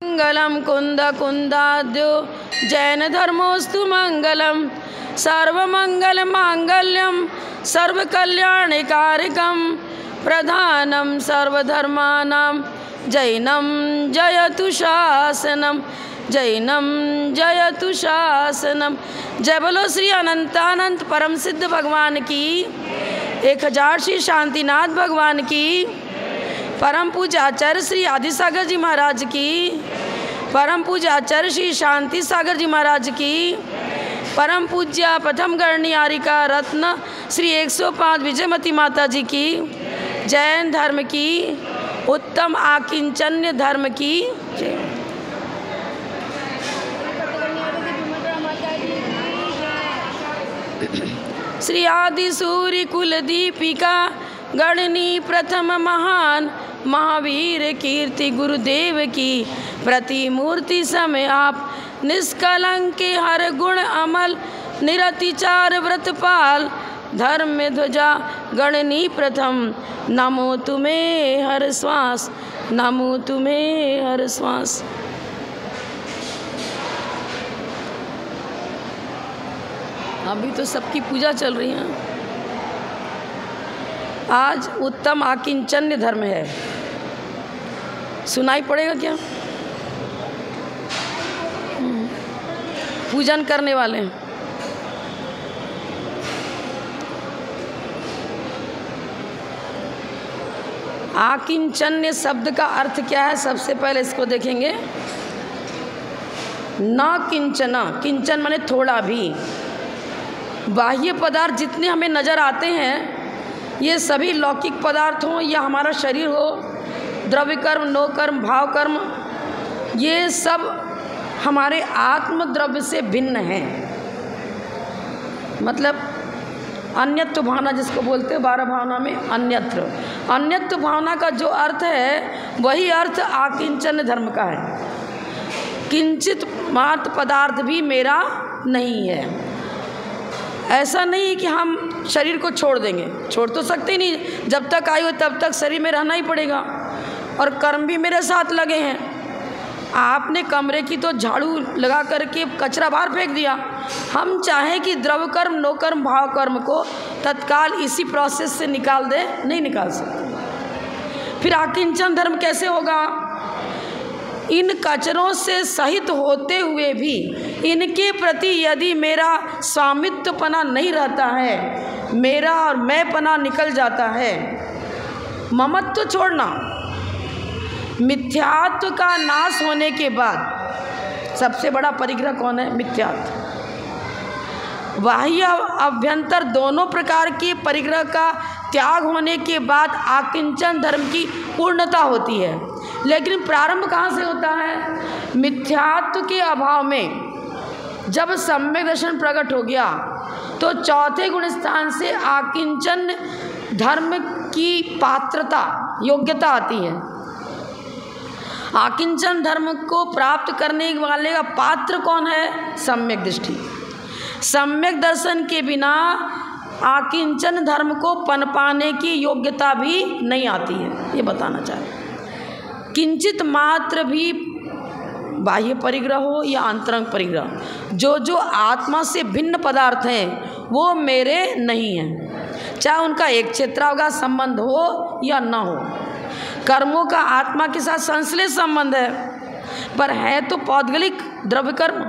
मंगलम कुंद कुंदाद्यो जैन धर्मोस्तु मंगलम सर्वमंगल मांगल्यम सर्वकल्याणकारकम प्रधानम सर्वधर्मानां जैनम जयतु शासनम जैनम जयतु शासनम। जय बोलो श्री अनंतानंत परम सिद्ध भगवान की, 1000 श्री शांतिनाथ भगवान की, परम पूज्य आचार्य श्री आदि सागर जी महाराज की, परम पूज्य आचार्य श्री शांति सागर जी महाराज की, परम पूज्य प्रथम गणनियारिका रत्न श्री 105 विजयमती माता जी की, जैन धर्म की, उत्तम आकिंचन्य धर्म की जय। श्री आदि सूर्य कुल दीपिका गणनी प्रथम महान महावीर कीर्ति गुरुदेव की प्रतिमूर्ति समय आप निष्कलंक हर गुण अमल निरतिचार व्रतपाल धर्म में ध्वजा गणनी प्रथम। नमो तुम्हें हर श्वास, नमो तुम्हें हर श्वास। अभी तो सबकी पूजा चल रही है। आज उत्तम आकिंचन्य धर्म है, सुनाई पड़ेगा क्या? पूजन करने वाले हैं। आकिंचन्य शब्द का अर्थ क्या है, सबसे पहले इसको देखेंगे। न किंचना, किंचन माने थोड़ा भी। बाह्य पदार्थ जितने हमें नज़र आते हैं, ये सभी लौकिक पदार्थ हों या हमारा शरीर हो, द्रव्य कर्म, नो कर्म, भाव कर्म, ये सब हमारे आत्म द्रव्य से भिन्न हैं। मतलब अन्यत्व भावना जिसको बोलते हैं 12 भावना में अन्यत्र, अन्यत्व भावना का जो अर्थ है वही अर्थ आकिंचन धर्म का है। किंचित मात्र पदार्थ भी मेरा नहीं है। ऐसा नहीं कि हम शरीर को छोड़ देंगे, छोड़ तो सकते ही नहीं, जब तक आयु तब तक शरीर में रहना ही पड़ेगा और कर्म भी मेरे साथ लगे हैं। आपने कमरे की तो झाड़ू लगा करके कचरा बाहर फेंक दिया, हम चाहें कि द्रव्य कर्म, नो कर्म, भाव कर्म को तत्काल इसी प्रोसेस से निकाल दे, नहीं निकाल सकते। फिर आकिंचन धर्म कैसे होगा? इन कचरों से सहित होते हुए भी इनके प्रति यदि मेरा स्वामित्वपना नहीं रहता है, मेरा और मैंपना निकल जाता है, ममत्व छोड़ना, मिथ्यात्व का नाश होने के बाद सबसे बड़ा परिग्रह कौन है? मिथ्यात्व। बाह्य अभ्यंतर दोनों प्रकार के परिग्रह का त्याग होने के बाद आकिंचन धर्म की पूर्णता होती है। लेकिन प्रारंभ कहाँ से होता है? मिथ्यात्व के अभाव में जब सम्यक दर्शन प्रकट हो गया तो चौथे गुण स्थान से आकिंचन धर्म की पात्रता, योग्यता आती है। आकिंचन धर्म को प्राप्त करने वाले का पात्र कौन है? सम्यक दृष्टि। सम्यक दर्शन के बिना आकिंचन धर्म को पनपाने की योग्यता भी नहीं आती है, ये बताना चाहे। किंचित मात्र भी बाह्य परिग्रह हो या आंतरंग परिग्रह, जो जो आत्मा से भिन्न पदार्थ हैं वो मेरे नहीं हैं, चाहे उनका एक क्षेत्रावगा संबंध हो या न हो। कर्मों का आत्मा के साथ संश्लेष संबंध है, पर है तो पौद्गलिक द्रव्य कर्म,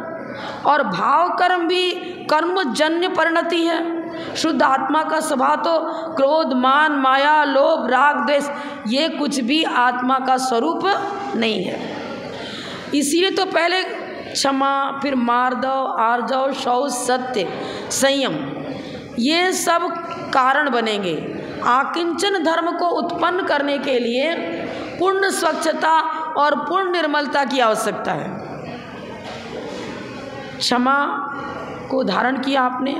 और भाव कर्म भी कर्मजन्य परिणति है। शुद्ध आत्मा का स्वभाव तो क्रोध, मान, माया, लोभ, राग, द्वेष, ये कुछ भी आत्मा का स्वरूप नहीं है। इसीलिए तो पहले क्षमा, फिर मार्दव, आर्जव, शौच, सत्य, संयम, ये सब कारण बनेंगे। आकिंचन धर्म को उत्पन्न करने के लिए पूर्ण स्वच्छता और पूर्ण निर्मलता की आवश्यकता है। क्षमा को धारण किया आपने,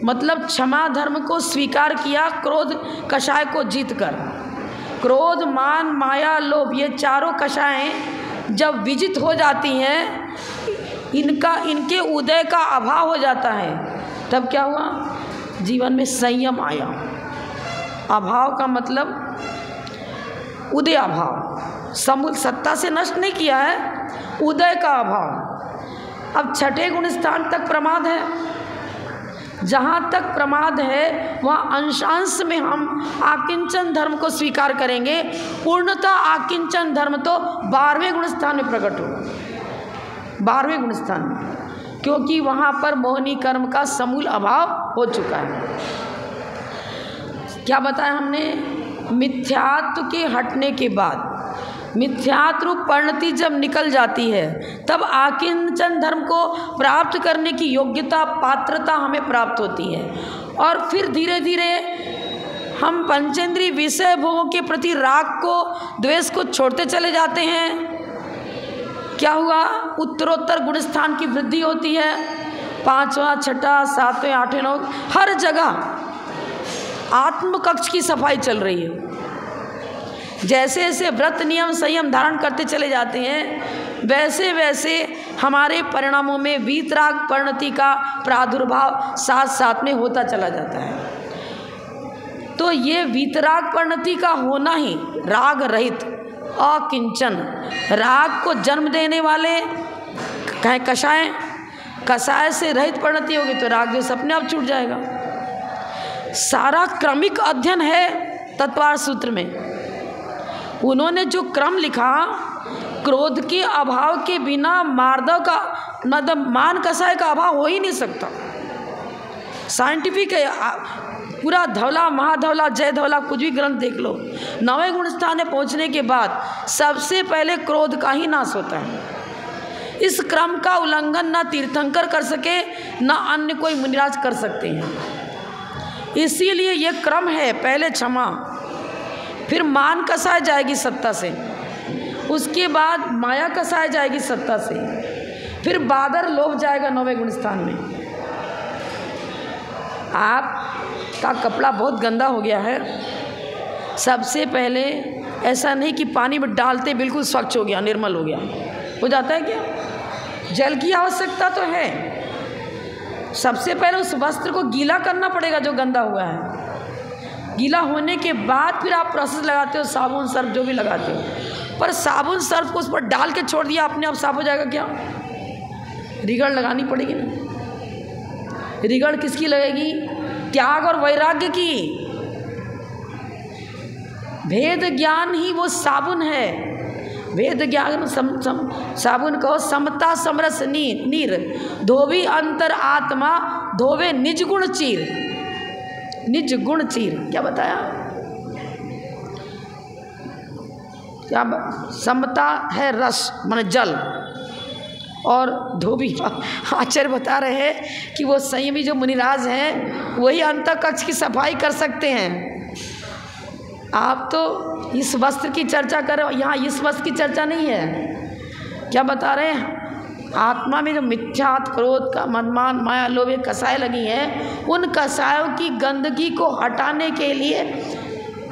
मतलब क्षमा धर्म को स्वीकार किया क्रोध कषाय को जीतकर। क्रोध, मान, माया, लोभ, ये चारों कषायें जब विजित हो जाती हैं, इनके उदय का अभाव हो जाता है, तब क्या हुआ? जीवन में संयम आया। अभाव का मतलब उदय अभाव, समूल सत्ता से नष्ट नहीं किया है, उदय का अभाव। अब छठे गुण स्थान तक प्रमाद है, जहाँ तक प्रमाद है वहाँ अंशांश में हम आकिंचन धर्म को स्वीकार करेंगे। पूर्णतः आकिंचन धर्म तो 12वें गुण स्थान में प्रकट हो, 12वें गुण स्थान में, क्योंकि वहाँ पर मोहनी कर्म का समूल अभाव हो चुका है। क्या बताया हमने? मिथ्यात्व के हटने के बाद, मिथ्यात्व रूप परिणति जब निकल जाती है, तब आकिंचन धर्म को प्राप्त करने की योग्यता, पात्रता हमें प्राप्त होती है। और फिर धीरे धीरे हम पंचेंद्रिय विषय भोगों के प्रति राग को, द्वेष को छोड़ते चले जाते हैं। क्या हुआ? उत्तरोत्तर गुणस्थान की वृद्धि होती है। 5वां, 6वां, 7वें, 8वें, 9वें, हर जगह आत्मकक्ष की सफाई चल रही है। जैसे जैसे व्रत नियम संयम धारण करते चले जाते हैं, वैसे वैसे हमारे परिणामों में वीतराग परिणति का प्रादुर्भाव साथ साथ में होता चला जाता है। तो ये वीतराग परिणति का होना ही राग रहित अकिंचन, राग को जन्म देने वाले कहें कषाय, कषाय से रहित परिणति होगी तो राग जो अपने आप छूट जाएगा। सारा क्रमिक अध्ययन है तत्वार्थ सूत्र में। उन्होंने जो क्रम लिखा, क्रोध के अभाव के बिना मार्दव का, मतलब मान कषाय का अभाव हो ही नहीं सकता। साइंटिफिक है, पूरा धवला, महाधवला, जय धवला, कुछ भी ग्रंथ देख लो। 9वें गुण स्थान में पहुंचने के बाद सबसे पहले क्रोध का ही नाश होता है। इस क्रम का उल्लंघन न तीर्थंकर कर सके, न अन्य कोई मुनिराज कर सकते हैं। इसीलिए ये क्रम है, पहले क्षमा, फिर मान कसाय जाएगी सत्ता से, उसके बाद माया कसाय जाएगी सत्ता से, फिर बादर लोभ जाएगा 9वें गुण स्थान में। आपका कपड़ा बहुत गंदा हो गया है, सबसे पहले ऐसा नहीं कि पानी में डालते बिल्कुल स्वच्छ हो गया, निर्मल हो गया, हो जाता है क्या? जल की आवश्यकता तो है। सबसे पहले उस वस्त्र को गीला करना पड़ेगा जो गंदा हुआ है। गीला होने के बाद फिर आप प्रोसेस लगाते हो, साबुन सर्फ जो भी लगाते हो। पर साबुन सर्फ को उस पर डाल के छोड़ दिया, अपने आप साफ हो जाएगा क्या? रिगड़ लगानी पड़ेगी ना। रिगड़ किसकी लगेगी? त्याग और वैराग्य की। भेद ज्ञान ही वो साबुन है। वेद ज्ञान साबुन कहो, समता समरस नीर, धोवी अंतर आत्मा, धोवे निज गुण चीर। निज गुण चीर क्या बताया? क्या समता है रस माने जल, और धोबी आचार्य बता रहे हैं कि वो संयमी जो मुनिराज हैं वही अंतःकक्ष की सफाई कर सकते हैं। आप तो इस वस्त्र की चर्चा कर रहे हो, यहाँ इस वस्त्र की चर्चा नहीं है। क्या बता रहे हैं? आत्मा में जो मिथ्यात्व, क्रोध का मनमान, माया, लोभ, कसाय लगी हैं, उन कसायों की गंदगी को हटाने के लिए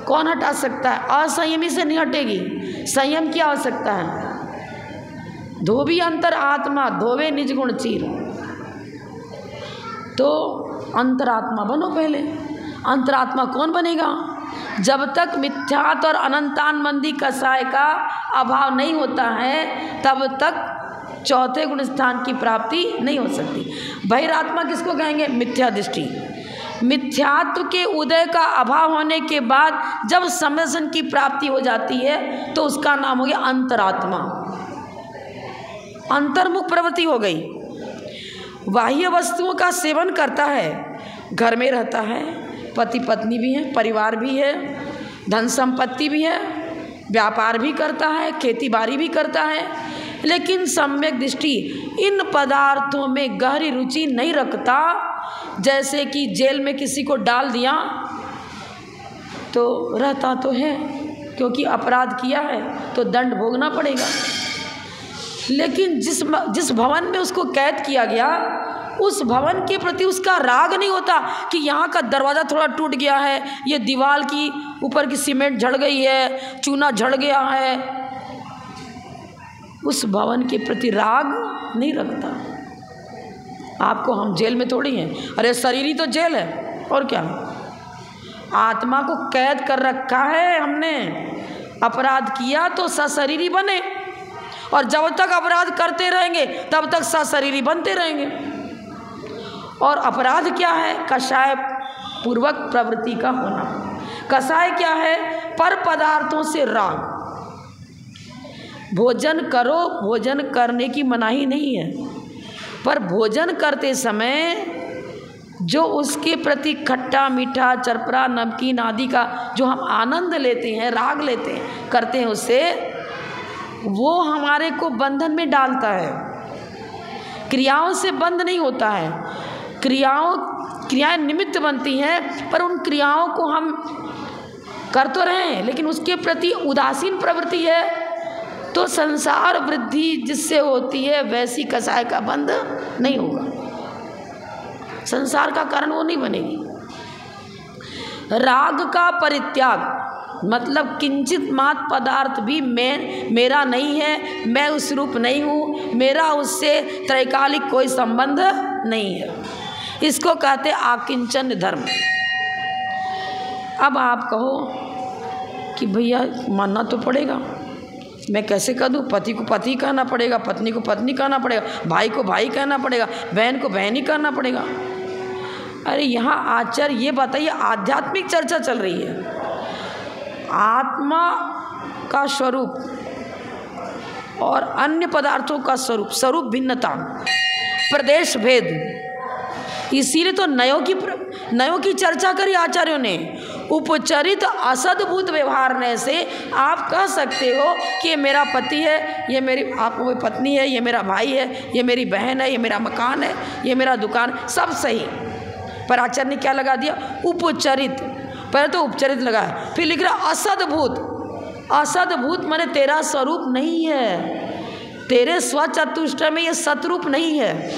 कौन हटा सकता है? असंयमी से नहीं हटेगी, संयम की आवश्यकता है। धोबी अंतर आत्मा, धोवे निज गुण चीर। तो अंतरात्मा बनो पहले। अंतरात्मा कौन बनेगा? जब तक मिथ्यात्व और अनंतान मंदी कसाय का अभाव नहीं होता है, तब तक चौथे गुण स्थान की प्राप्ति नहीं हो सकती। बहिरात्मा किसको कहेंगे? मिथ्या दृष्टि। मिथ्यात्व के उदय का अभाव होने के बाद जब समदर्शन की प्राप्ति हो जाती है तो उसका नाम हो गया अंतरात्मा। अंतर्मुख प्रवृत्ति हो गई। बाह्य वस्तुओं का सेवन करता है, घर में रहता है, पति पत्नी भी है, परिवार भी है, धन संपत्ति भी है, व्यापार भी करता है, खेती बाड़ी भी करता है, लेकिन सम्यक दृष्टि इन पदार्थों में गहरी रुचि नहीं रखता। जैसे कि जेल में किसी को डाल दिया तो रहता तो है, क्योंकि अपराध किया है तो दंड भोगना पड़ेगा, लेकिन जिस भवन में उसको कैद किया गया उस भवन के प्रति उसका राग नहीं होता कि यहाँ का दरवाज़ा थोड़ा टूट गया है, ये दीवार की ऊपर की सीमेंट झड़ गई है, चूना झड़ गया है, उस भवन के प्रति राग नहीं रखता। आपको हम जेल में थोड़ी हैं, अरे शरीर ही तो जेल है और क्या। आत्मा को कैद कर रखा है हमने, अपराध किया तो सशरीरी बने, और जब तक अपराध करते रहेंगे तब तक सशरीरी बनते रहेंगे। और अपराध क्या है? कषाय पूर्वक प्रवृत्ति का होना। कषाय क्या है? पर पदार्थों से राग। भोजन करो, भोजन करने की मनाही नहीं है, पर भोजन करते समय जो उसके प्रति खट्टा मीठा चरपरा नमकीन आदि का जो हम आनंद लेते हैं, राग लेते हैं, करते हैं, उससे वो हमारे को बंधन में डालता है। क्रियाओं से बंध नहीं होता है, क्रियाएं निमित्त बनती हैं, पर उन क्रियाओं को हम कर तो रहे हैं लेकिन उसके प्रति उदासीन प्रवृत्ति है, तो संसार वृद्धि जिससे होती है वैसी कषाय का बंध नहीं होगा, संसार का कारण वो नहीं बनेगी। राग का परित्याग मतलब किंचित मात्र पदार्थ भी मेरा नहीं है, मैं उस रूप नहीं हूँ, मेरा उससे त्रैकालिक कोई संबंध नहीं है, इसको कहते आकिंचन धर्म। अब आप कहो कि भैया मानना तो पड़ेगा, मैं कैसे कह दूँ? पति को पति कहना पड़ेगा, पत्नी को पत्नी कहना पड़ेगा, भाई को भाई कहना पड़ेगा, बहन को बहन ही कहना पड़ेगा। अरे यहाँ आचार्य ये बताइए, आध्यात्मिक चर्चा चल रही है, आत्मा का स्वरूप और अन्य पदार्थों का स्वरूप भिन्नता, प्रदेश भेद, इसीलिए तो नयों की चर्चा करी आचार्यों ने। उपचरित असद्भूत व्यवहार से आप कह सकते हो कि ये मेरा पति है, ये मेरी आपको कोई पत्नी है, ये मेरा भाई है, ये मेरी बहन है, ये मेरा मकान है, ये मेरा दुकान, सब सही। पर आचार्य ने क्या लगा दिया? उपचरित। पहले तो उपचरित लगा है, फिर लिख रहा असद्भूत। असद्भूत माने तेरा स्वरूप नहीं है, तेरे स्वचतुष्टय में ये सतरूप नहीं है,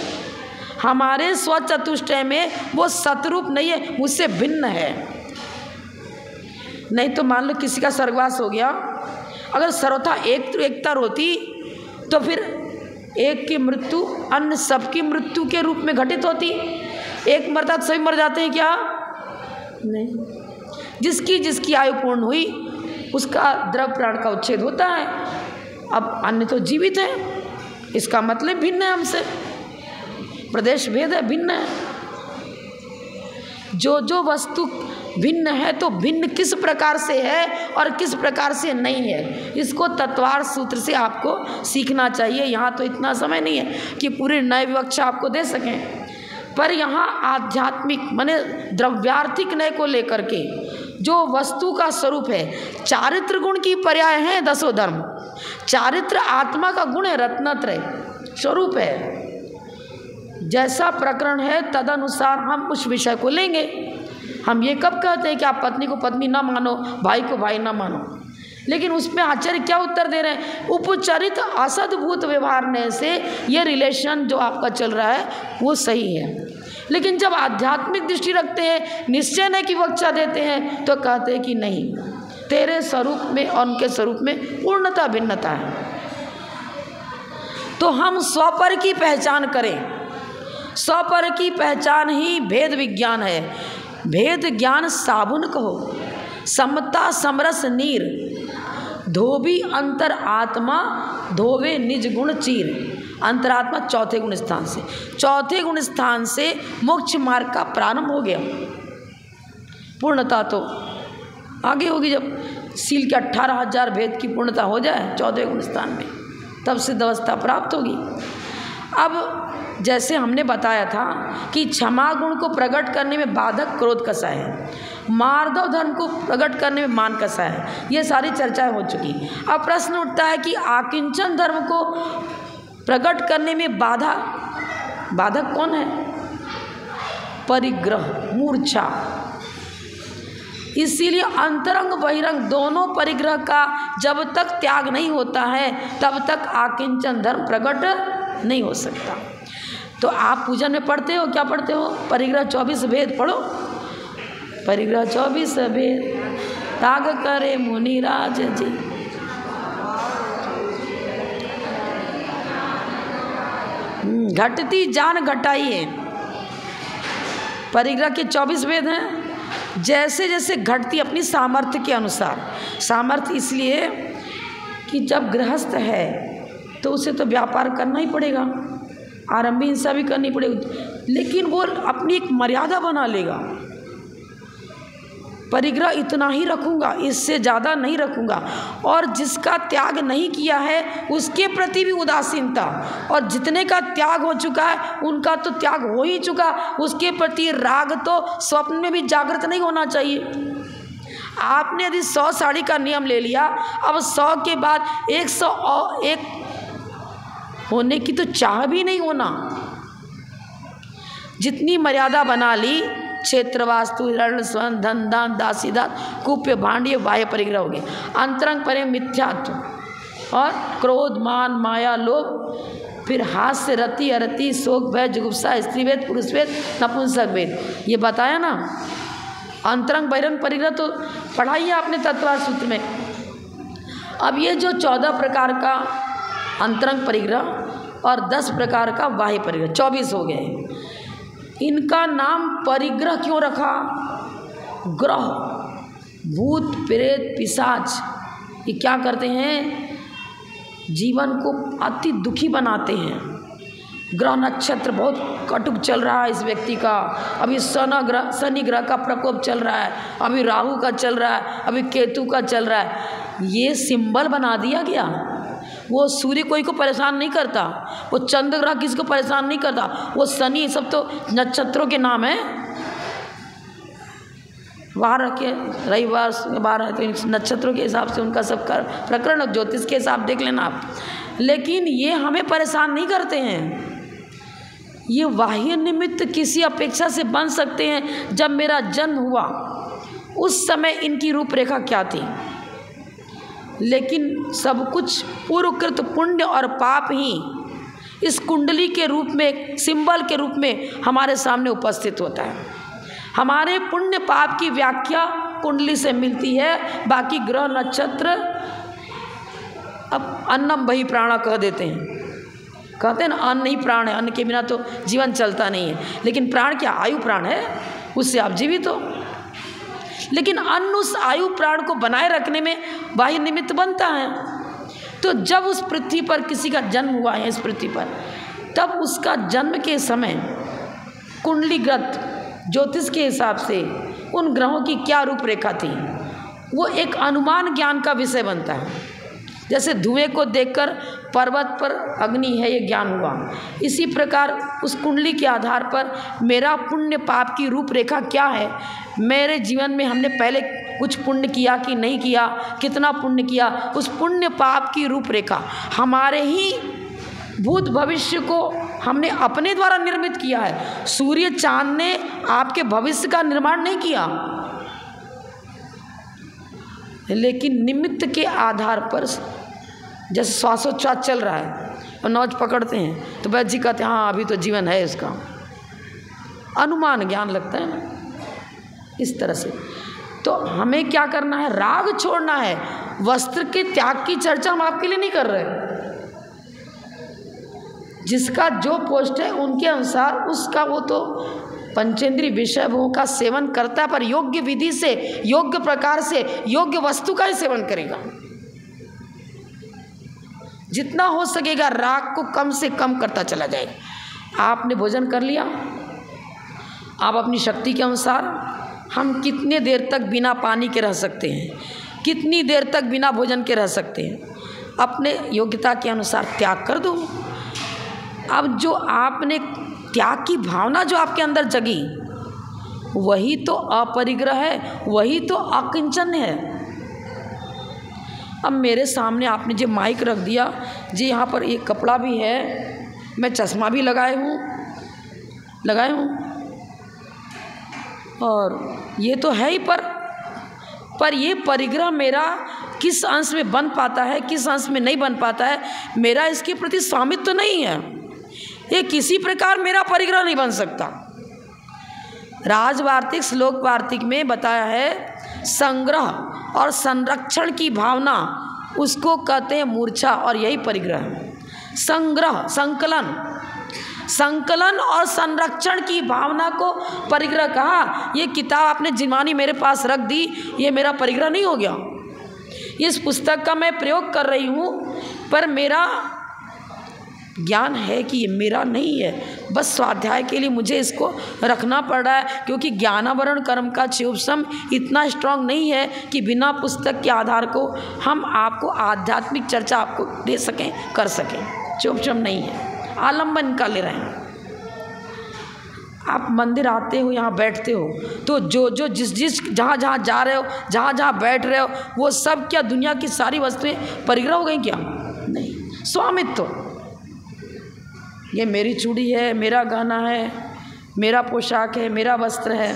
हमारे स्वचतुष्टय में वो सतरूप नहीं है, मुझसे भिन्न है। नहीं तो मान लो किसी का स्वर्गवास हो गया, अगर सर्वथा एकता होती तो फिर एक की मृत्यु अन्य सबकी मृत्यु के रूप में घटित होती। एक मरता तो सभी मर जाते हैं क्या? नहीं, जिसकी आयु पूर्ण हुई उसका द्रव प्राण का उच्छेद होता है, अब अन्य तो जीवित है, इसका मतलब भिन्न है हमसे, प्रदेश भेद है, भिन्न है। जो वस्तु भिन्न है तो भिन्न किस प्रकार से है और किस प्रकार से नहीं है, इसको तत्वार सूत्र से आपको सीखना चाहिए। यहाँ तो इतना समय नहीं है कि पूरी नए विवक्षा आपको दे सकें, पर यहाँ आध्यात्मिक माने द्रव्यार्थिक नय को लेकर के जो वस्तु का स्वरूप है, चारित्र गुण की पर्याय है दसों धर्म। चारित्र आत्मा का गुण है, रत्नत्रय स्वरूप है। जैसा प्रकरण है तदनुसार हम उस विषय को लेंगे। हम ये कब कहते हैं कि आप पत्नी को पत्नी ना मानो, भाई को भाई ना मानो, लेकिन उसमें आचार्य क्या उत्तर दे रहे हैं? उपचरित असद्भूत व्यवहार से ये रिलेशन जो आपका चल रहा है वो सही है, लेकिन जब आध्यात्मिक दृष्टि रखते हैं, निश्चय नहीं की वक्षा देते हैं, तो कहते हैं कि नहीं, तेरे स्वरूप में और उनके स्वरूप में पूर्णता भिन्नता है। तो हम स्वपर की पहचान करें, स्वपर की पहचान ही भेद विज्ञान है। भेद ज्ञान साबुन कहो, समता समरस नीर, धोबी अंतर आत्मा धोवे निज गुण चीर। अंतरात्मा चौथे गुण स्थान से, चौथे गुण स्थान से मोक्ष मार्ग का प्रारंभ हो गया। पूर्णता तो आगे होगी जब सील के 18,000 भेद की पूर्णता हो जाए चौथे गुण स्थान में, तब सिद्ध अवस्था प्राप्त होगी। अब जैसे हमने बताया था कि क्षमा गुण को प्रकट करने में बाधक क्रोध कसा है, मार्दव धर्म को प्रकट करने में मान कसा है, ये सारी चर्चाएं हो चुकी। अब प्रश्न उठता है कि आकिंचन धर्म को प्रकट करने में बाधक कौन है? परिग्रह, मूर्छा। इसीलिए अंतरंग बहिरंग दोनों परिग्रह का जब तक त्याग नहीं होता है तब तक आकिंचन धर्म प्रकट नहीं हो सकता। तो आप पूजन में पढ़ते हो, क्या पढ़ते हो? परिग्रह 24 भेद पढ़ो, परिग्रह 24 भेद त्याग करे मुनिराज जी। घटती जान घटाई है, परिग्रह के 24 भेद हैं। जैसे जैसे घटती अपनी सामर्थ्य के अनुसार, सामर्थ्य इसलिए कि जब गृहस्थ है तो उसे तो व्यापार करना ही पड़ेगा, आरंभी हिंसा भी करनी पड़ेगी, लेकिन वो अपनी एक मर्यादा बना लेगा। परिग्रह इतना ही रखूँगा, इससे ज़्यादा नहीं रखूँगा। और जिसका त्याग नहीं किया है उसके प्रति भी उदासीनता, और जितने का त्याग हो चुका है उनका तो त्याग हो ही चुका, उसके प्रति राग तो स्वप्न में भी जागृत नहीं होना चाहिए। आपने यदि 100 साड़ी का नियम ले लिया, अब 100 के बाद 101 होने की तो चाह भी नहीं होना। जितनी मर्यादा बना ली, क्षेत्र वास्तु हिरण्य स्वर्ण धन दान दासी दात कुप्य भांड्य बाह्य परिग्रह हो गए। अंतरंग परे मिथ्यात्व और क्रोध मान माया लोभ, फिर हास्य रति अरति शोक भय जुगुप्सा स्त्री वेद पुरुष वेद नपुंसक वेद, ये बताया ना। अंतरंग बहिरंग परिग्रह तो पढ़ाइए आपने तत्वार्थ सूत्र में। अब ये जो 14 प्रकार का अंतरंग परिग्रह और 10 प्रकार का बाह्य परिग्रह 24 हो गए। इनका नाम परिग्रह क्यों रखा? ग्रह, भूत प्रेत पिशाच ये क्या करते हैं? जीवन को अति दुखी बनाते हैं। ग्रह नक्षत्र बहुत कटुक चल रहा है इस व्यक्ति का, अभी शनि ग्रह का प्रकोप चल रहा है, अभी राहु का चल रहा है, अभी केतु का चल रहा है। ये सिंबल बना दिया गया। वो सूर्य कोई को परेशान नहीं करता, वो चंद्र ग्रह किसी को परेशान नहीं करता, वो शनि सब तो नक्षत्रों के नाम है। बाहर रखे रविवार बाहर है तो नक्षत्रों के हिसाब से उनका सब प्रकरण ज्योतिष के हिसाब देख लेना आप। लेकिन ये हमें परेशान नहीं करते हैं। ये बाह्य निमित्त किसी अपेक्षा से बन सकते हैं। जब मेरा जन्म हुआ उस समय इनकी रूपरेखा क्या थी, लेकिन सब कुछ पूर्वकृत पुण्य और पाप ही इस कुंडली के रूप में, सिंबल के रूप में हमारे सामने उपस्थित होता है। हमारे पुण्य पाप की व्याख्या कुंडली से मिलती है। बाकी ग्रह नक्षत्र अब अन्नम बही प्राणा कह देते हैं, कहते हैं ना अन्न ही प्राण है, अन्न के बिना तो जीवन चलता नहीं है। लेकिन प्राण क्या? आयु प्राण है, उससे आप जीवित हो। लेकिन अन्न उस आयु प्राण को बनाए रखने में बाह्य निमित्त बनता है। तो जब उस पृथ्वी पर किसी का जन्म हुआ है इस पृथ्वी पर, तब उसका जन्म के समय कुंडलीगत ज्योतिष के हिसाब से उन ग्रहों की क्या रूपरेखा थी, वो एक अनुमान ज्ञान का विषय बनता है। जैसे धुएं को देखकर पर्वत पर अग्नि है ये ज्ञान हुआ, इसी प्रकार उस कुंडली के आधार पर मेरा पुण्य पाप की रूपरेखा क्या है, मेरे जीवन में हमने पहले कुछ पुण्य किया कि नहीं किया, कितना पुण्य किया, उस पुण्य पाप की रूपरेखा हमारे ही भूत भविष्य को हमने अपने द्वारा निर्मित किया है। सूर्य चांद ने आपके भविष्य का निर्माण नहीं किया, लेकिन निमित्त के आधार पर, जैसे श्वासोच्छ्वास चल रहा है और नौज पकड़ते हैं तो वैद्य जी कहते हैं हाँ अभी तो जीवन है इसका, अनुमान ज्ञान लगता है ना। इस तरह से तो हमें क्या करना है? राग छोड़ना है। वस्त्र के त्याग की चर्चा हम आपके लिए नहीं कर रहे। जिसका जो पोस्ट है उनके अनुसार उसका वो तो पंचेंद्रीय विषय भोग का सेवन करता है, पर योग्य विधि से, योग्य प्रकार से, योग्य वस्तु का ही सेवन करेगा। जितना हो सकेगा राग को कम से कम करता चला जाएगा। आपने भोजन कर लिया, आप अपनी शक्ति के अनुसार, हम कितने देर तक बिना पानी के रह सकते हैं, कितनी देर तक बिना भोजन के रह सकते हैं, अपने योग्यता के अनुसार त्याग कर दो। अब जो आपने त्याग की भावना जो आपके अंदर जगी, वही तो अपरिग्रह है, वही तो अकिंचन है। अब मेरे सामने आपने जो माइक रख दिया जी, यहाँ पर एक कपड़ा भी है, मैं चश्मा भी लगाए हूँ और ये तो है ही, पर ये परिग्रह मेरा किस अंश में बन पाता है, किस अंश में नहीं बन पाता है, मेरा इसके प्रति स्वामित्व तो नहीं है। ये किसी प्रकार मेरा परिग्रह नहीं बन सकता। राजवार्तिक श्लोक वार्तिक में बताया है, संग्रह और संरक्षण की भावना उसको कहते हैं मूर्छा, और यही परिग्रह है। संग्रह, संकलन और संरक्षण की भावना को परिग्रह कहा। ये किताब आपने जिमानी मेरे पास रख दी, ये मेरा परिग्रह नहीं हो गया। इस पुस्तक का मैं प्रयोग कर रही हूँ, पर मेरा ज्ञान है कि ये मेरा नहीं है, बस स्वाध्याय के लिए मुझे इसको रखना पड़ रहा है, क्योंकि ज्ञानावरण कर्म का चोपसम इतना स्ट्रांग नहीं है कि बिना पुस्तक के आधार को हम आपको आध्यात्मिक चर्चा आपको दे सकें, कर सकें। चोपसम नहीं है, आलम्बन का ले रहे हैं। आप मंदिर आते हो, यहाँ बैठते हो, तो जो जिस जहाँ जहाँ जा रहे हो, जहाँ जहाँ बैठ रहे हो, वो सब क्या दुनिया की सारी वस्तुएं परिग्रह हो गई क्या? नहीं, स्वामित्व। ये मेरी चूड़ी है, मेरा गहना है, मेरा पोशाक है, मेरा वस्त्र है।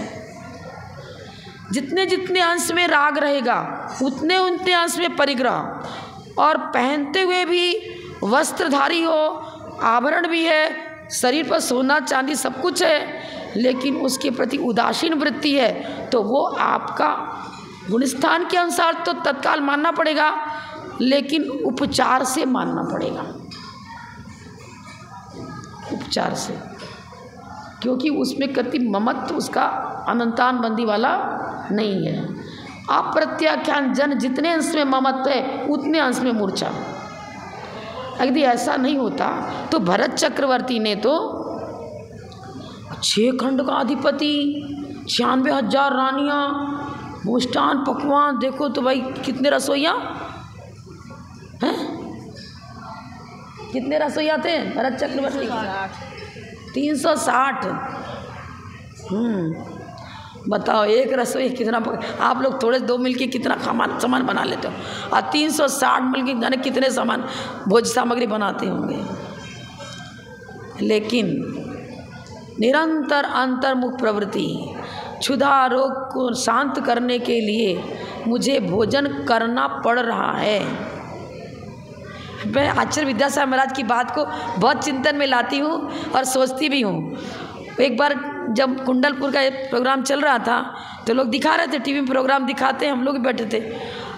जितने जितने अंश में राग रहेगा उतने उतने अंश में परिग्रह। और पहनते हुए भी वस्त्रधारी हो, आभरण भी है, शरीर पर सोना चांदी सब कुछ है, लेकिन उसके प्रति उदासीन वृत्ति है, तो वो आपका गुणस्थान के अनुसार तो तत्काल मानना पड़ेगा, लेकिन उपचार से मानना पड़ेगा, उपचार से, क्योंकि उसमें कति ममत्व उसका अनंतान बंदी वाला नहीं है। अप्रत्याख्यान जन, जितने अंश में ममत्व है उतने अंश में मूर्छा। यदि ऐसा नहीं होता तो भरत चक्रवर्ती ने तो 6 खंड का अधिपति, 96,000 रानियाँ, मुष्टान पकवान, देखो तो भाई कितने रसोइया हैं, कितने रसोइया थे भरत चक्रवर्ती? 360। बताओ एक रसोई कितना आप लोग थोड़े 2 मिलके कितना सामान बना लेते हो, और 360 मिलके जाने कितने सामान भोज सामग्री बनाते होंगे। लेकिन निरंतर अंतर्मुख प्रवृत्ति, क्षुधा रोग को शांत करने के लिए मुझे भोजन करना पड़ रहा है। मैं आचार्य विद्यासागर महाराज की बात को बहुत चिंतन में लाती हूँ और सोचती भी हूँ। एक बार जब कुंडलपुर का एक प्रोग्राम चल रहा था तो लोग दिखा रहे थे, टीवी में प्रोग्राम दिखाते हैं, हम लोग बैठे थे।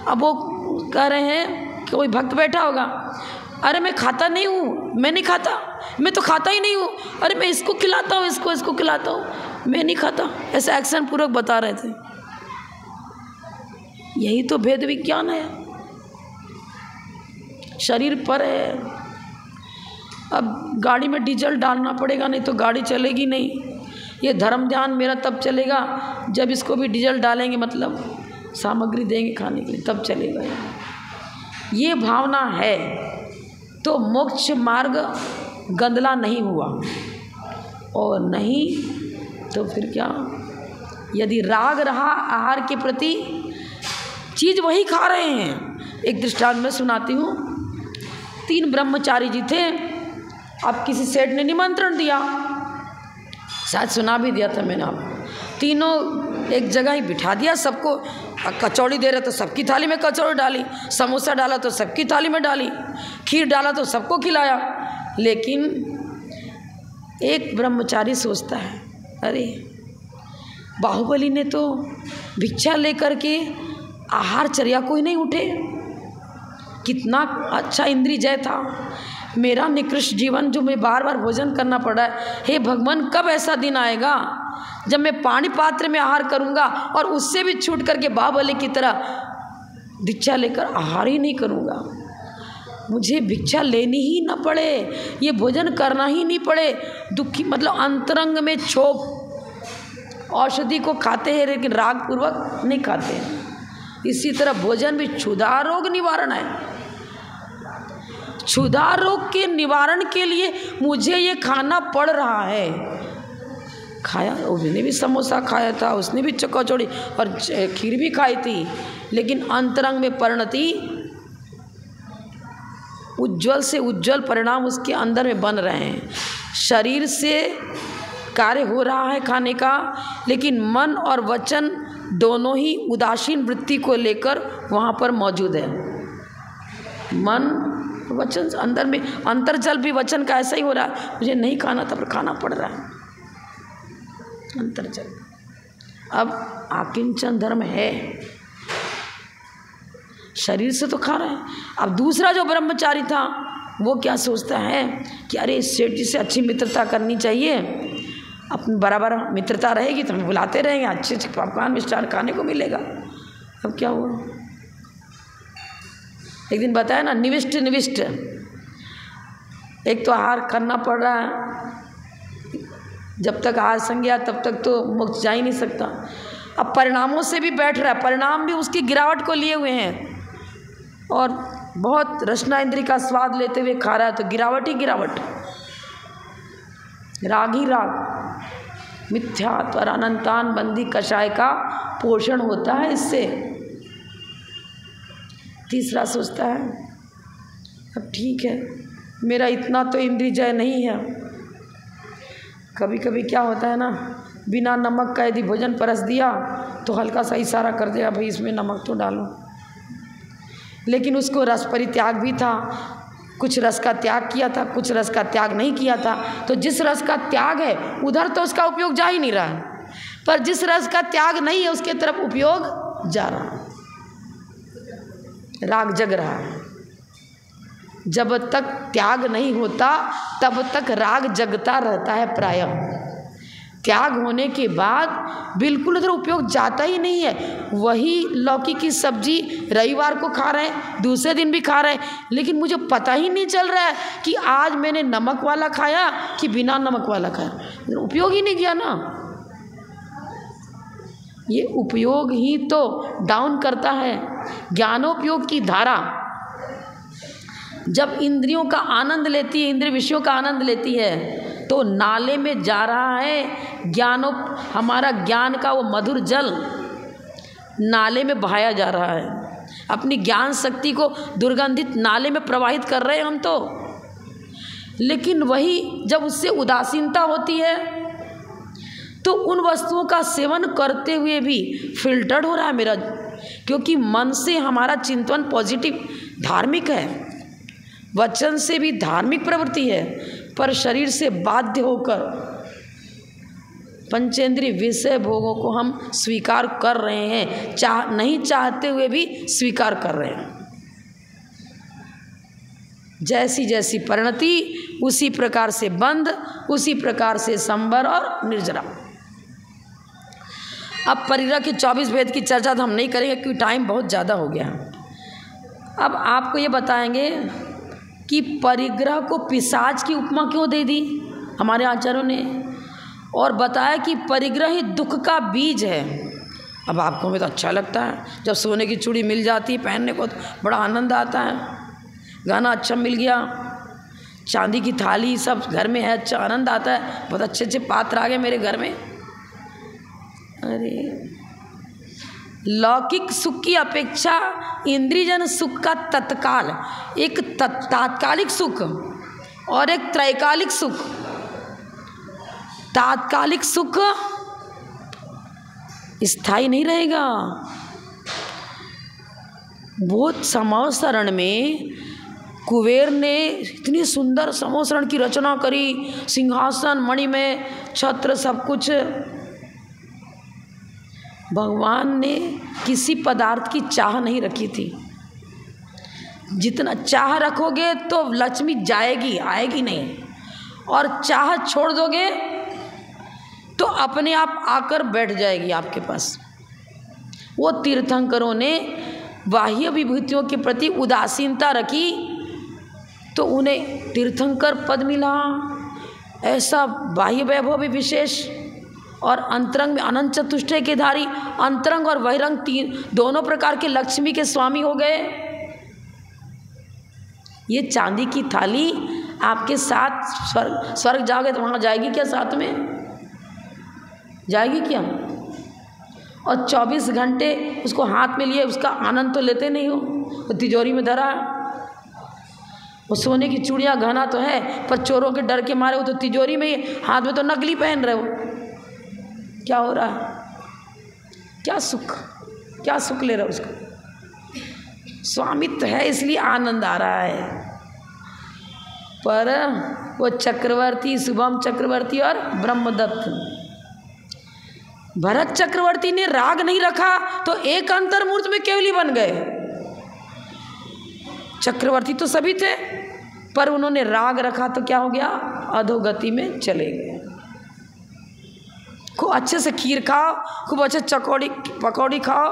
अब वो कह रहे हैं कि कोई भक्त बैठा होगा, अरे मैं खाता नहीं हूँ, मैं नहीं खाता, मैं तो खाता ही नहीं हूँ, अरे मैं इसको खिलाता हूँ, इसको खिलाता हूँ, मैं नहीं खाता। ऐसा एक्शन पूर्वक बता रहे थे। यही तो भेद विज्ञान है, शरीर पर है। अब गाड़ी में डीजल डालना पड़ेगा, नहीं तो गाड़ी चलेगी नहीं। ये धर्म ध्यान मेरा तब चलेगा जब इसको भी डीजल डालेंगे, मतलब सामग्री देंगे खाने के लिए, तब चलेगा। ये भावना है तो मोक्ष मार्ग गंदला नहीं हुआ, और नहीं तो फिर क्या? यदि राग रहा आहार के प्रति, चीज़ वही खा रहे हैं। एक दृष्टांत में सुनाती हूँ। 3 ब्रह्मचारी जी थे। अब किसी सेठ ने निमंत्रण दिया, शायद सुना भी दिया था मैंने आपको। तीनों एक जगह ही बिठा दिया सबको। कचौड़ी दे रहे तो सबकी थाली में कचौड़ी डाली, समोसा डाला तो सबकी थाली में डाली, खीर डाला तो सबको खिलाया। लेकिन एक ब्रह्मचारी सोचता है, अरे बाहुबली ने तो भिक्षा लेकर के आहारचर्या को ही नहीं उठे, कितना अच्छा इंद्रिय जय था। मेरा निकृष्ट जीवन जो मैं बार बार भोजन करना पड़ा है, हे भगवान कब ऐसा दिन आएगा जब मैं पानी पात्र में आहार करूंगा और उससे भी छूट करके बाहुबली की तरह भिक्षा लेकर आहार ही नहीं करूंगा। मुझे भिक्षा लेनी ही ना पड़े, ये भोजन करना ही नहीं पड़े। दुखी मतलब अंतरंग में क्षोभ, औषधि को खाते हैं लेकिन राग पूर्वक नहीं खाते हैं। इसी तरह भोजन भी क्षुधा रोग निवारण है। क्षुधा रोग के निवारण के लिए मुझे ये खाना पड़ रहा है। खाया, उसने भी समोसा खाया था, उसने भी कचौड़ी और खीर भी खाई थी, लेकिन अंतरंग में परिणति, उज्जवल से उज्जवल परिणाम उसके अंदर में बन रहे हैं। शरीर से कार्य हो रहा है खाने का, लेकिन मन और वचन दोनों ही उदासीन वृत्ति को लेकर वहाँ पर मौजूद है। मन वचन अंदर में अंतर्जल भी वचन का ऐसा ही हो रहा है, मुझे नहीं खाना था पर खाना पड़ रहा है, अंतर्जल। अब आकिंचन धर्म है, शरीर से तो खा रहे हैं। अब दूसरा जो ब्रह्मचारी था वो क्या सोचता है कि अरे सेठ जी से अच्छी मित्रता करनी चाहिए, अपनी बराबर मित्रता रहेगी तो हम बुलाते रहेंगे, अच्छे अच्छे पकवान मिष्ठान खाने को मिलेगा। अब क्या हुआ, एक दिन बताया ना, निविष्ट निविष्ट, एक तो आहार करना पड़ रहा है, जब तक आहार संज्ञा तब तक तो मुक्त जा ही नहीं सकता। अब परिणामों से भी बैठ रहा है, परिणाम भी उसकी गिरावट को लिए हुए हैं, और बहुत रसना इंद्री का स्वाद लेते हुए खा रहा है, तो गिरावट ही गिरावट, राग ही राग। मिथ्यात्व और अनंतान बंदी कषाय का पोषण होता है इससे। तीसरा सोचता है अब ठीक है, मेरा इतना तो इंद्रिय जय नहीं है। कभी कभी क्या होता है ना, बिना नमक का यदि भोजन परस दिया तो हल्का सा इशारा कर देगा, भाई इसमें नमक तो डालो। लेकिन उसको रस परित्याग भी था, कुछ रस का त्याग किया था, कुछ रस का त्याग नहीं किया था। तो जिस रस का त्याग है उधर तो उसका उपयोग जा ही नहीं रहा है, पर जिस रस का त्याग नहीं है उसके तरफ उपयोग जा रहा है, राग जग रहा है। जब तक त्याग नहीं होता तब तक राग जगता रहता है प्रायः। त्याग होने के बाद बिल्कुल उधर उपयोग जाता ही नहीं है। वही लौकी की सब्जी रविवार को खा रहे हैं, दूसरे दिन भी खा रहे हैं, लेकिन मुझे पता ही नहीं चल रहा है कि आज मैंने नमक वाला खाया कि बिना नमक वाला खाया, उपयोग ही नहीं किया ना। ये उपयोग ही तो डाउन करता है। ज्ञानोपयोग की धारा जब इंद्रियों का आनंद लेती है, इंद्रिय विषयों का आनंद लेती है, तो नाले में जा रहा है हमारा ज्ञान का वो मधुर जल नाले में बहाया जा रहा है। अपनी ज्ञान शक्ति को दुर्गंधित नाले में प्रवाहित कर रहे हैं हम तो। लेकिन वही जब उससे उदासीनता होती है तो उन वस्तुओं का सेवन करते हुए भी फिल्टर्ड हो रहा है मेरा, क्योंकि मन से हमारा चिंतन पॉजिटिव धार्मिक है, वचन से भी धार्मिक प्रवृत्ति है, पर शरीर से बाध्य होकर पंचेंद्रिय विषय भोगों को हम स्वीकार कर रहे हैं, नहीं चाहते हुए भी स्वीकार कर रहे हैं। जैसी जैसी परिणति उसी प्रकार से बंध, उसी प्रकार से संवर और निर्जरा। अब परिग्रह के 24 भेद की चर्चा तो हम नहीं करेंगे क्योंकि टाइम बहुत ज़्यादा हो गया। अब आपको ये बताएंगे कि परिग्रह को पिशाच की उपमा क्यों दे दी हमारे आचार्यों ने, और बताया कि परिग्रह ही दुख का बीज है। अब आपको हमें तो अच्छा लगता है, जब सोने की चूड़ी मिल जाती है पहनने को तो बड़ा आनंद आता है, गाना अच्छा मिल गया, चांदी की थाली सब घर में है, अच्छा आनंद आता है, बहुत अच्छे अच्छे पात्र आ गए मेरे घर में। अरे लौकिक सुख की अपेक्षा इंद्रियजन सुख का तत्काल, एक तात्कालिक सुख और एक त्रैकालिक सुख। तात्कालिक सुख स्थायी नहीं रहेगा। बहुत समोसरण में कुबेर ने इतनी सुंदर समोसरण की रचना करी, सिंहासन मणिमय छत्र सब कुछ। भगवान ने किसी पदार्थ की चाह नहीं रखी थी। जितना चाह रखोगे तो लक्ष्मी जाएगी, आएगी नहीं, और चाह छोड़ दोगे तो अपने आप आकर बैठ जाएगी आपके पास। वो तीर्थंकरों ने बाह्य विभूतियों के प्रति उदासीनता रखी तो उन्हें तीर्थंकर पद मिला। ऐसा बाह्य वैभव भी विशेष, और अंतरंग में अनंत चतुष्टय के धारी, अंतरंग और बहिरंग तीन दोनों प्रकार के लक्ष्मी के स्वामी हो गए। ये चांदी की थाली आपके साथ स्वर्ग जाओगे तो वहाँ जाएगी क्या? साथ में जाएगी क्या? और 24 घंटे उसको हाथ में लिए उसका आनंद तो लेते नहीं हो। वो तिजोरी में धरा है, वो सोने की चूड़ियाँ गहना तो है, पर चोरों के डर के मारे वो तो तिजोरी में ही, हाथ में तो नकली पहन रहे हो। क्या हो रहा है? क्या सुख ले रहा है उसको? स्वामित्व है इसलिए आनंद आ रहा है। पर वो चक्रवर्ती, शुभम चक्रवर्ती और ब्रह्मदत्त, भरत चक्रवर्ती ने राग नहीं रखा तो एक अंतर्मूर्त में केवली बन गए। चक्रवर्ती तो सभी थे, पर उन्होंने राग रखा तो क्या हो गया? अधोगति में चले गए। खूब अच्छे से खीर खाओ, खूब अच्छे पकौड़ी खाओ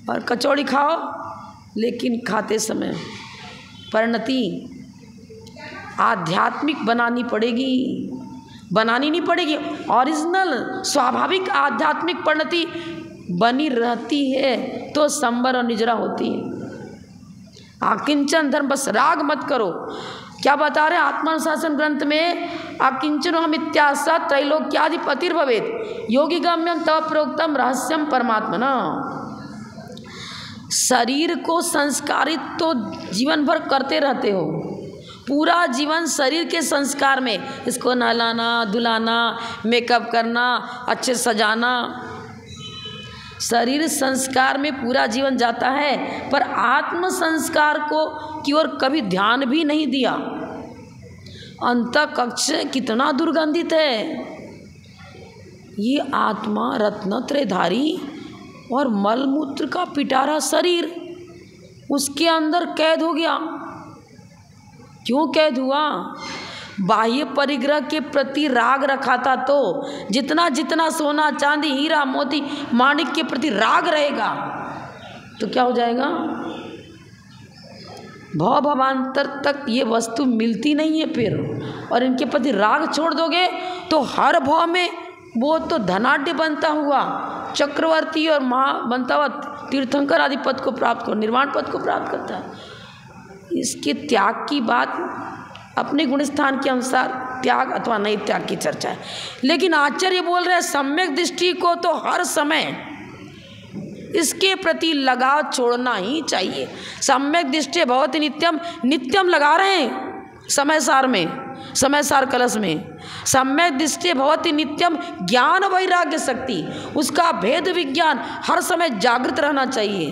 और कचौड़ी खाओ, लेकिन खाते समय परिणति आध्यात्मिक बनानी पड़ेगी, बनानी नहीं पड़ेगी, ओरिजिनल स्वाभाविक आध्यात्मिक परिणति बनी रहती है तो संवर और निजरा होती है। आकिंचन धर्म, बस राग मत करो। क्या बता रहे हैं आत्मानुशासन ग्रंथ में? आकिंचनो हम इत्यासा त्रैलोक्याधिपतिर्भवेत् योगी गम्यम तव प्रोक्तम रहस्यम परमात्मना। शरीर को संस्कारित तो जीवन भर करते रहते हो, पूरा जीवन शरीर के संस्कार में, इसको नहलाना धुलाना, मेकअप करना, अच्छे सजाना, शरीर संस्कार में पूरा जीवन जाता है, पर आत्म संस्कार को की ओर कभी ध्यान भी नहीं दिया। अंतःकक्ष कितना दुर्गंधित है। ये आत्मा रत्नत्रयधारी और मलमूत्र का पिटारा शरीर उसके अंदर कैद हो गया। क्यों कैद हुआ? बाह्य परिग्रह के प्रति राग रखा था, तो जितना जितना सोना चांदी हीरा मोती माणिक के प्रति राग रहेगा तो क्या हो जाएगा? भव भवांतर तक ये वस्तु मिलती नहीं है फिर, और इनके प्रति राग छोड़ दोगे तो हर भाव में वो तो धनाढ्य बनता हुआ चक्रवर्ती और महा बनता हुआ तीर्थंकर आदि पद को प्राप्त कर, निर्वाण पद को प्राप्त करता है। इसके त्याग की बात अपने गुणस्थान के अनुसार त्याग अथवा नहीं त्याग की चर्चा है, लेकिन आचार्य बोल रहे हैं सम्यक दृष्टि को तो हर समय इसके प्रति लगाव छोड़ना ही चाहिए। सम्यक दृष्टि बहुत ही नित्यम, नित्यम लगा रहे हैं समय सार में, समय सार कलश में। सम्यक दृष्टि बहुत ही नित्यम ज्ञान वैराग्य शक्ति, उसका भेद विज्ञान हर समय जागृत रहना चाहिए।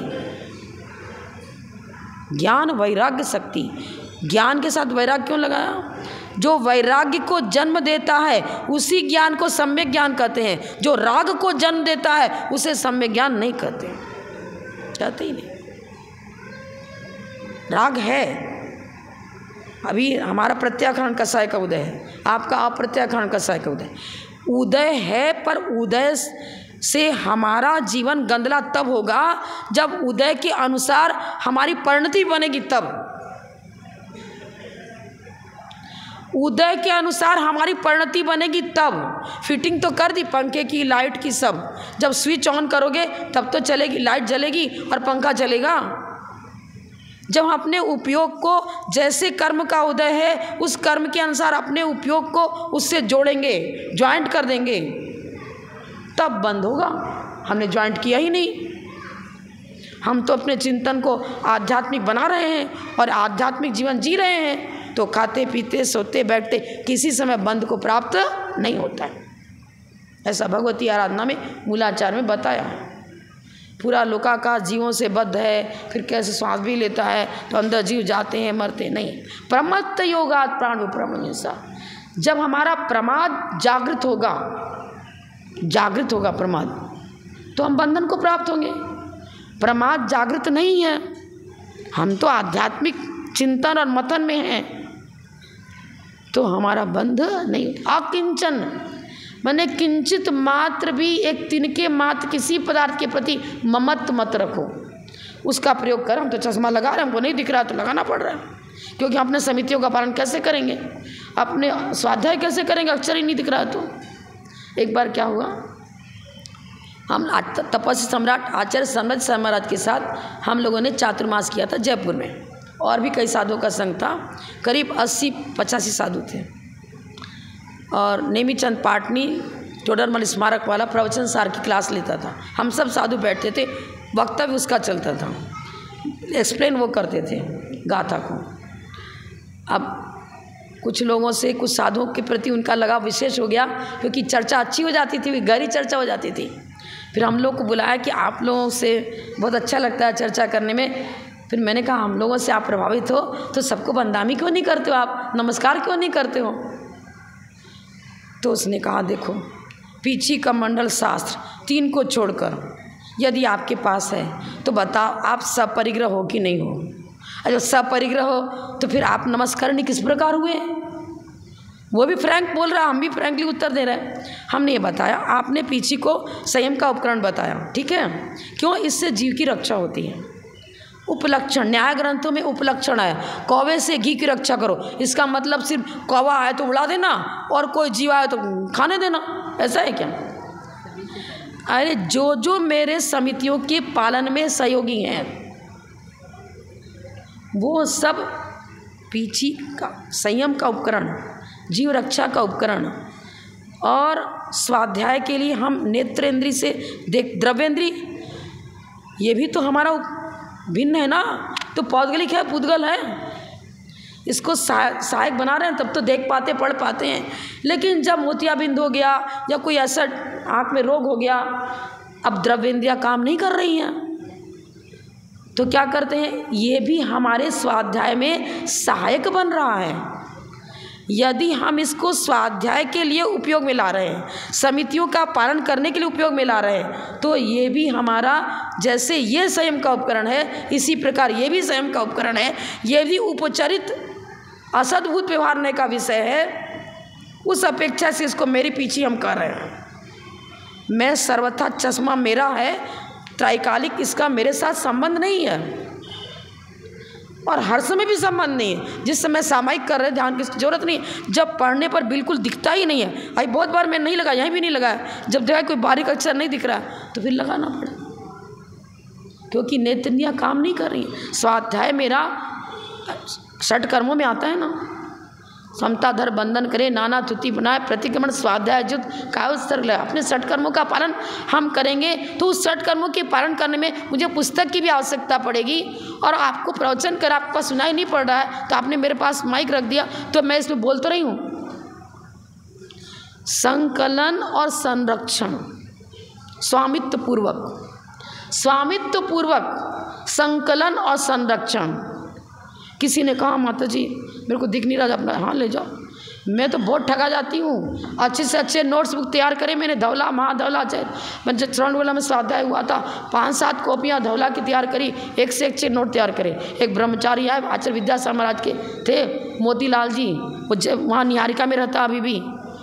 ज्ञान वैराग्य शक्ति, ज्ञान के साथ वैराग्य क्यों लगाया? जो वैराग्य को जन्म देता है उसी ज्ञान को सम्यक ज्ञान कहते हैं, जो राग को जन्म देता है उसे सम्यक ज्ञान नहीं कहते, कहते ही नहीं। राग है, अभी हमारा प्रत्याखरण कसाय का उदय है, आपका अप्रत्याखरण कसाय का उदय। उदय है, पर उदय से हमारा जीवन गंदला तब होगा जब उदय के अनुसार हमारी परिणति बनेगी। तब उदय के अनुसार हमारी परिणति बनेगी, तब फिटिंग तो कर दी पंखे की लाइट की सब, जब स्विच ऑन करोगे तब तो चलेगी, लाइट जलेगी और पंखा चलेगा। जब अपने उपयोग को, जैसे कर्म का उदय है उस कर्म के अनुसार अपने उपयोग को उससे जोड़ेंगे, ज्वाइंट कर देंगे, तब बंद होगा। हमने ज्वाइंट किया ही नहीं, हम तो अपने चिंतन को आध्यात्मिक बना रहे हैं और आध्यात्मिक जीवन जी रहे हैं, तो खाते पीते सोते बैठते किसी समय बंद को प्राप्त नहीं होता है। ऐसा भगवती आराधना में मूलाचार में बताया है। पूरा लोकाकार जीवों से बद्ध है, फिर कैसे श्वास भी लेता है तो अंदर जीव जाते हैं मरते नहीं। प्रमत्त योगात प्राण विप्रमन्यसा, जब हमारा प्रमाद जागृत होगा, जागृत होगा प्रमाद, तो हम बंधन को प्राप्त होंगे। प्रमाद जागृत नहीं है, हम तो आध्यात्मिक चिंतन और मतन में हैं, तो हमारा बंध नहीं। अकिंचन माने किंचित मात्र भी, एक तिनके मात्र किसी पदार्थ के प्रति ममत्व मत रखो। उसका प्रयोग कर, हम तो चश्मा लगा रहे हैं, हमको नहीं दिख रहा तो लगाना पड़ रहा है, क्योंकि अपने समितियों का पालन कैसे करेंगे, अपने स्वाध्याय कैसे करेंगे, अक्षर ही नहीं दिख रहा। तो एक बार क्या हुआ, हम तपस्वी सम्राट आचार्य सम्राट शर्मा महाराज के साथ हम लोगों ने चातुर्मास किया था जयपुर में, और भी कई साधुओं का संघ था, करीब 80-85 साधु थे। और नेमीचंद पाटनी टोडरमल स्मारक वाला प्रवचन सार की क्लास लेता था, हम सब साधु बैठते थे, वक्तव्य उसका चलता था, एक्सप्लेन वो करते थे गाथा को। अब कुछ लोगों से, कुछ साधुओं के प्रति उनका लगाव विशेष हो गया, क्योंकि चर्चा अच्छी हो जाती थी, गहरी चर्चा हो जाती थी। फिर हम लोग को बुलाया कि आप लोगों से बहुत अच्छा लगता है चर्चा करने में। फिर मैंने कहा हम लोगों से आप प्रभावित हो तो सबको बंदामी क्यों नहीं करते हो, आप नमस्कार क्यों नहीं करते हो? तो उसने कहा देखो, पीछी का मंडल शास्त्र 3 को छोड़कर यदि आपके पास है तो बताओ आप सपरिग्रह हो कि नहीं हो। अगर सपरिग्रह हो तो फिर आप नमस्कारणी किस प्रकार हुए? वो भी फ्रैंक बोल रहा, हम भी फ्रैंकली उत्तर दे रहे हैं। हमने ये बताया, आपने पीछी को संयम का उपकरण बताया, ठीक है, क्यों? इससे जीव की रक्षा होती है। उपलक्षण, न्याय ग्रंथों में उपलक्षण है, कौवे से घी की रक्षा करो, इसका मतलब सिर्फ कौवा आए तो उड़ा देना और कोई जीव आए तो खाने देना, ऐसा है क्या? अरे जो जो मेरे समितियों के पालन में सहयोगी हैं वो सब पीछी का संयम का उपकरण, जीव रक्षा का उपकरण, और स्वाध्याय के लिए हम नेत्रेंद्री से देख, द्रव्येंद्री ये भी तो हमारा भिन्न है ना, तो पौद्गलिक है, पुद्गल है, इसको सहायक बना रहे हैं तब तो देख पाते, पढ़ पाते हैं। लेकिन जब मोतियाबिंद हो गया या कोई ऐसा आँख में रोग हो गया, अब द्रव्येंद्रियाँ काम नहीं कर रही हैं, तो क्या करते हैं, ये भी हमारे स्वाध्याय में सहायक बन रहा है। यदि हम इसको स्वाध्याय के लिए उपयोग में ला रहे हैं, समितियों का पालन करने के लिए उपयोग में ला रहे हैं, तो ये भी हमारा, जैसे ये संयम का उपकरण है इसी प्रकार ये भी संयम का उपकरण है। ये भी उपचरित असद्भुत व्यवहारने का विषय है। उस अपेक्षा से इसको मेरे पीछे हम कर रहे हैं। मैं सर्वथा चश्मा मेरा है, त्रैकालिक इसका मेरे साथ संबंध नहीं है और हर समय भी संबंध नहीं है। जिस समय सामायिक कर रहे ध्यान की जरूरत नहीं है, जब पढ़ने पर बिल्कुल दिखता ही नहीं है। अभी बहुत बार मैं नहीं लगाया, यहीं भी नहीं लगाया, जब देखा कोई बारीक अक्षर नहीं दिख रहा तो फिर लगाना पड़ा, क्योंकि नेत्रियाँ काम नहीं कर रही। स्वाध्याय मेरा षट कर्मों में आता है ना, समता धर बंधन करे, नाना तुति बनाए, प्रतिक्रमण स्वाध्याय जुत काव्य ले। अपने षट कर्मों का पालन हम करेंगे तो उस षट कर्मों के पालन करने में मुझे पुस्तक की भी आवश्यकता पड़ेगी। और आपको प्रवचन कर आपके पास सुनाई नहीं पड़ रहा है तो आपने मेरे पास माइक रख दिया तो मैं इसमें बोल तो रही हूँ। संकलन और संरक्षण, स्वामित्व पूर्वक संकलन और संरक्षण। किसी ने कहा माता जी मेरे को दिख नहीं रहा, अपना हाँ ले जाओ। मैं तो बहुत ठगा जाती हूँ। अच्छे से अच्छे नोट्स बुक तैयार करे मैंने, धवला महाधवला चाहे मैं जब श्रवणबेला में स्वाध्याय हुआ था 5-7 कॉपियाँ धवला की तैयार करी, एक से एक नोट तैयार करे। एक ब्रह्मचारी आए आचार्य विद्यासागर महाराज के थे, मोतीलाल जी, वो वहाँ निहारिका में रहता अभी भी,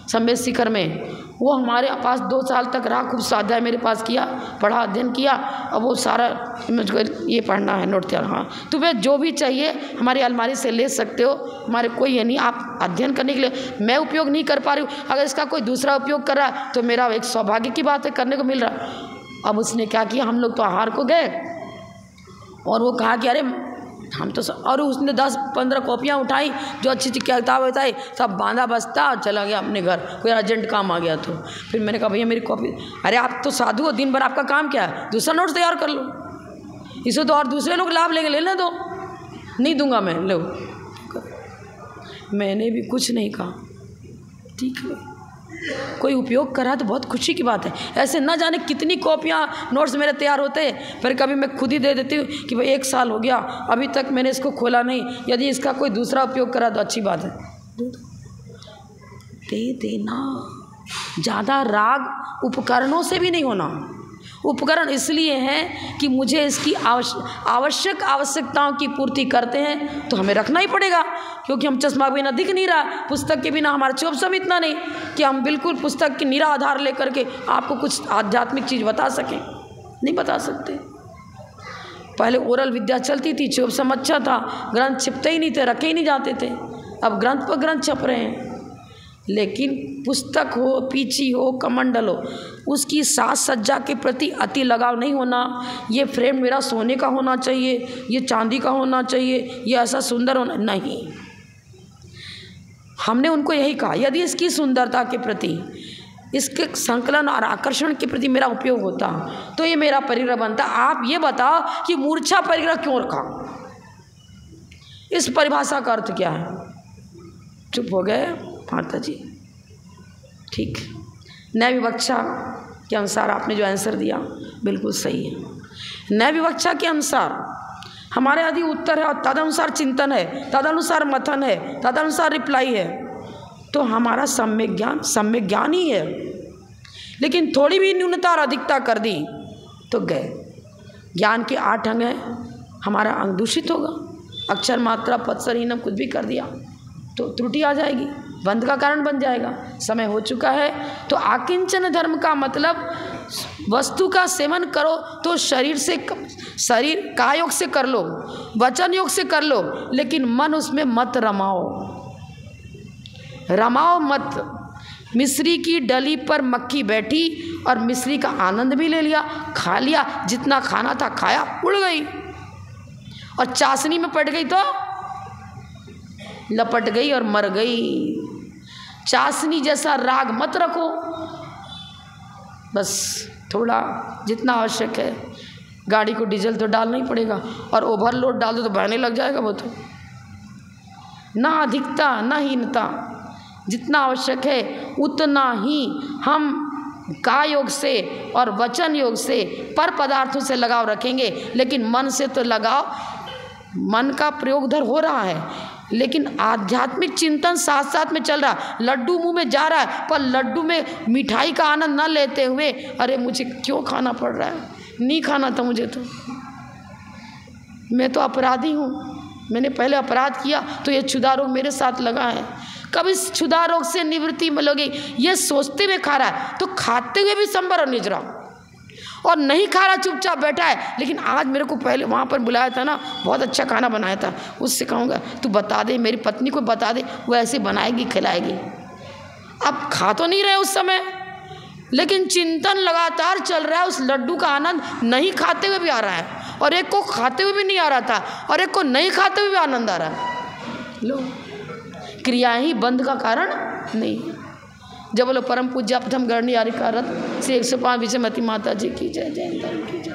संवेद शिखर में। वो हमारे पास 2 साल तक रहा, खूब स्वाध्याय मेरे पास किया, पढ़ा, अध्ययन किया। अब वो सारा मुझको ये पढ़ना है, नोट तैयार। हाँ तुम्हें जो भी चाहिए हमारी अलमारी से ले सकते हो, हमारे कोई ये नहीं, आप अध्ययन करने के लिए। मैं उपयोग नहीं कर पा रही हूँ, अगर इसका कोई दूसरा उपयोग कर रहा है तो मेरा एक सौभाग्य की बात है, करने को मिल रहा। अब उसने क्या किया, हम लोग तो आहार को गए और वो कहा कि अरे हम तो और उसने 10-15 कॉपियाँ उठाई, जो अच्छी अच्छी किताब बताई, सब बांधा बस्ता चला गया अपने घर। कोई अर्जेंट काम आ गया तो फिर मैंने कहा भैया मेरी कॉपी। अरे आप तो साधु हो, दिन भर आपका काम क्या है, दूसरा नोट्स तैयार कर लो, इसे तो और दूसरे लोग लाभ लेंगे, लेने दो। नहीं दूंगा मैं, लो। मैंने भी कुछ नहीं कहा, ठीक है, कोई उपयोग करा तो बहुत खुशी की बात है। ऐसे ना जाने कितनी कॉपियाँ नोट्स मेरे तैयार होते हैं, फिर कभी मैं खुद ही दे देती हूँ कि भाई 1 साल हो गया अभी तक मैंने इसको खोला नहीं, यदि इसका कोई दूसरा उपयोग करा तो अच्छी बात है, दे देना। ज़्यादा राग उपकरणों से भी नहीं होना। उपकरण इसलिए हैं कि मुझे इसकी आवश्यकताओं की पूर्ति करते हैं तो हमें रखना ही पड़ेगा, क्योंकि हम चश्मा के बिना दिख नहीं रहा, पुस्तक के बिना हमारा चौपसम इतना नहीं कि हम बिल्कुल पुस्तक की निरा आधार लेकर के आपको कुछ आध्यात्मिक चीज़ बता सकें, नहीं बता सकते। पहले ओरल विद्या चलती थी, चौपसम अच्छा था, ग्रंथ छिपते ही नहीं थे, रखे ही नहीं जाते थे। अब ग्रंथ पर ग्रंथ छप रहे हैं, लेकिन पुस्तक हो, पीछी हो, कमंडल हो, उसकी साज सज्जा के प्रति अति लगाव नहीं होना। ये फ्रेम मेरा सोने का होना चाहिए, ये चांदी का होना चाहिए, ये ऐसा सुंदर होना नहीं। हमने उनको यही कहा, यदि इसकी सुंदरता के प्रति, इसके संकलन और आकर्षण के प्रति मेरा उपयोग होता तो ये मेरा परिग्रह बनता। आप ये बताओ कि मूर्छा परिग्रह क्यों रखा, इस परिभाषा का अर्थ क्या है? चुप हो गए माता जी, ठीक। न्याय विवक्षा के अनुसार आपने जो आंसर दिया बिल्कुल सही है। न्याय विवक्षा के अनुसार हमारे यदि उत्तर है और तदनुसार चिंतन है, तदनुसार मथन है, तदनुसार रिप्लाई है, तो हमारा सम्यक ज्ञान ही है। लेकिन थोड़ी भी न्यूनता और अधिकता कर दी तो गए। ज्ञान के 8 अंग हैं, हमारा अंग दूषित होगा। अक्षर मात्रा पत्सरहीनम कुछ भी कर दिया तो त्रुटि आ जाएगी, बंध का कारण बन जाएगा। समय हो चुका है। तो आकिंचन धर्म का मतलब वस्तु का सेवन करो तो शरीर काय योग से कर लो, वचन योग से कर लो, लेकिन मन उसमें मत रमाओ, रमाओ मत। मिश्री की डली पर मक्खी बैठी और मिश्री का आनंद भी ले लिया, खा लिया, जितना खाना था खाया, उड़ गई, और चाशनी में पड़ गई तो लपट गई और मर गई। चाशनी जैसा राग मत रखो, बस थोड़ा जितना आवश्यक है। गाड़ी को डीजल तो डालना ही पड़ेगा, और ओवरलोड डाल दो तो बहने लग जाएगा वो तो। ना अधिकता ना हीनता, जितना आवश्यक है उतना ही हम काय योग से और वचन योग से पर पदार्थों से लगाव रखेंगे, लेकिन मन से तो लगाव, मन का प्रयोग उधर हो रहा है, लेकिन आध्यात्मिक चिंतन साथ साथ में चल रहा। लड्डू मुंह में जा रहा है, पर लड्डू में मिठाई का आनंद न लेते हुए अरे मुझे क्यों खाना पड़ रहा है, नहीं खाना था मुझे, तो मैं तो अपराधी हूँ, मैंने पहले अपराध किया तो ये क्षुधा रोग मेरे साथ लगा है। कब इस क्षुधा रोग से निवृत्ति मिलोगी, ये सोचते हुए खा रहा है तो खाते हुए भी संबर और निजरा, और नहीं खा रहा चुपचाप बैठा है। लेकिन आज मेरे को पहले वहाँ पर बुलाया था ना, बहुत अच्छा खाना बनाया था, उससे कहूँगा तू बता दे, मेरी पत्नी को बता दे, वो ऐसे बनाएगी खिलाएगी। अब खा तो नहीं रहे उस समय, लेकिन चिंतन लगातार चल रहा है, उस लड्डू का आनंद नहीं खाते हुए भी आ रहा है, और एक को खाते हुए भी नहीं आ रहा था, और एक को नहीं खाते हुए भी आनंद आ रहा है। लो, क्रिया ही बंध का कारण नहीं। जब बोलो परम पूज्य प्रथम गणनीय आर्य कारक श्री 105 विजयमती माता जी की जय, जय की जय।